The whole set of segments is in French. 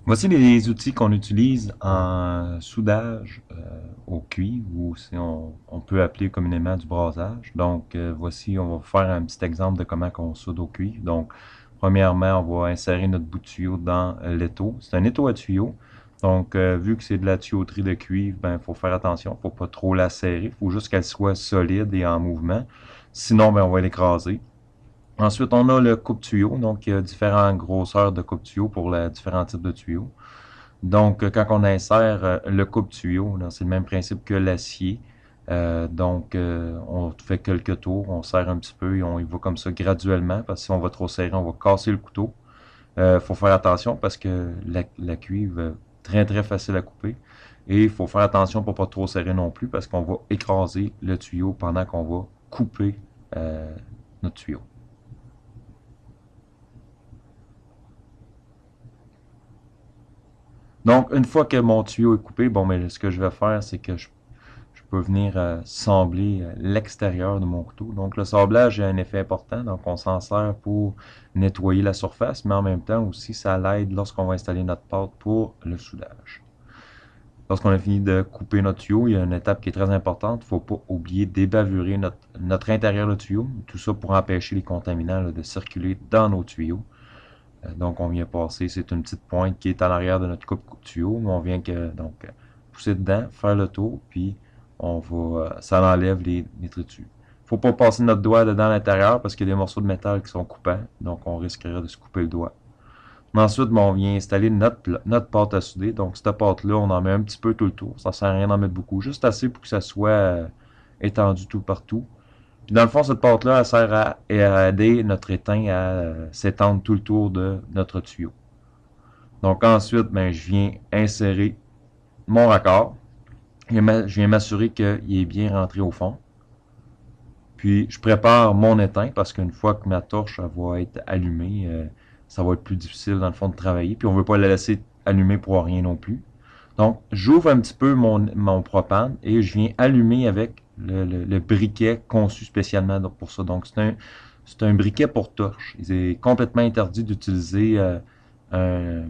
Voici les outils qu'on utilise en soudage au cuivre ou si on peut appeler communément du brasage. Donc, voici, on va faire un petit exemple de comment on soude au cuivre. Donc, premièrement, on va insérer notre bout de tuyau dans l'étau. C'est un étau à tuyau. Donc, vu que c'est de la tuyauterie de cuivre, ben, il faut faire attention. Il ne faut pas trop la serrer. Il faut juste qu'elle soit solide et en mouvement. Sinon, ben, on va l'écraser. Ensuite, on a le coupe-tuyau. Donc, il y a différentes grosseurs de coupe-tuyau pour les différents types de tuyaux. Donc, quand on insère le coupe-tuyau, c'est le même principe que l'acier. On fait quelques tours, on serre un petit peu et on y va comme ça graduellement, parce que si on va trop serrer, on va casser le couteau. Faut faire attention parce que la cuivre est très très facile à couper. Et il faut faire attention pour pas trop serrer non plus parce qu'on va écraser le tuyau pendant qu'on va couper notre tuyau. Donc, une fois que mon tuyau est coupé, bon, mais ce que je vais faire, c'est que je peux venir sabler l'extérieur de mon couteau. Donc, le sablage a un effet important. Donc, on s'en sert pour nettoyer la surface, mais en même temps aussi, ça l'aide lorsqu'on va installer notre pâte pour le soudage. Lorsqu'on a fini de couper notre tuyau, il y a une étape qui est très importante. Il ne faut pas oublier d'ébavurer notre intérieur de tuyau. Tout ça pour empêcher les contaminants de circuler dans nos tuyaux. Donc, on vient passer, c'est une petite pointe qui est à l'arrière de notre coupe-tuyau, mais on vient pousser dedans, faire le tour, puis ça enlève les détritus. Faut pas passer notre doigt dedans à l'intérieur parce qu'il y a des morceaux de métal qui sont coupants, donc on risquerait de se couper le doigt. Mais ensuite, on vient installer notre pâte à souder. Donc, cette pâte-là, on en met un petit peu tout le tour. Ça sert à rien d'en mettre beaucoup, juste assez pour que ça soit étendu tout partout. Puis dans le fond, cette pâte-là, elle sert à aider notre étain à s'étendre tout le tour de notre tuyau. Donc ensuite, ben, je viens insérer mon raccord. Je viens m'assurer qu'il est bien rentré au fond. Puis je prépare mon étain parce qu'une fois que ma torche va être allumée, ça va être plus difficile dans le fond de travailler. Puis on ne veut pas la laisser allumer pour rien non plus. Donc j'ouvre un petit peu mon propane et je viens allumer avec le briquet conçu spécialement pour ça. Donc c'est un briquet pour torche. Il est complètement interdit d'utiliser un,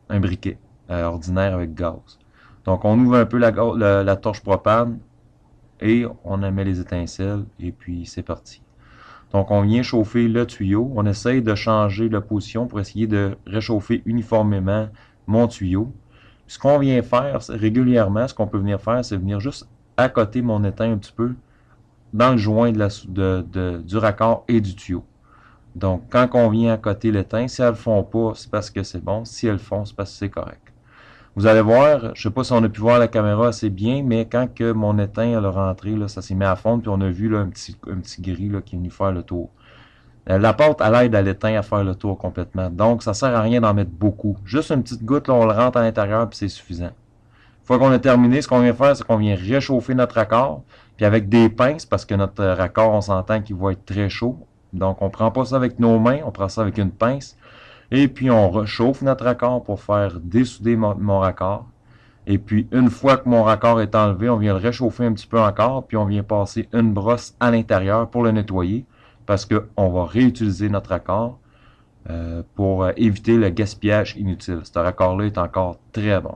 un briquet ordinaire avec gaz. Donc on ouvre un peu la torche propane et on en met les étincelles et puis c'est parti. Donc on vient chauffer le tuyau, on essaye de changer la position pour essayer de réchauffer uniformément mon tuyau. Ce qu'on vient faire régulièrement, ce qu'on peut venir faire, c'est venir juste accoter mon étain un petit peu dans le joint du raccord et du tuyau. Donc quand on vient accoter l'étain, si elles ne le font pas, c'est parce que c'est bon. Si elles le font, c'est parce que c'est correct. Vous allez voir, je ne sais pas si on a pu voir la caméra assez bien, mais quand que mon étain a rentré, là, ça s'est mis à fondre, puis on a vu là, un petit gris là, qui est venu faire le tour. La pâte, elle aide à l'étain à faire le tour complètement. Donc, ça sert à rien d'en mettre beaucoup. Juste une petite goutte, là, on le rentre à l'intérieur, puis c'est suffisant. Une fois qu'on a terminé, ce qu'on vient faire, c'est qu'on vient réchauffer notre raccord, puis avec des pinces, parce que notre raccord, on s'entend qu'il va être très chaud. Donc, on prend pas ça avec nos mains, on prend ça avec une pince. Et puis, on réchauffe notre raccord pour faire dessouder mon raccord. Et puis, une fois que mon raccord est enlevé, on vient le réchauffer un petit peu encore, puis on vient passer une brosse à l'intérieur pour le nettoyer, parce qu'on va réutiliser notre raccord pour éviter le gaspillage inutile. Ce raccord-là est encore très bon.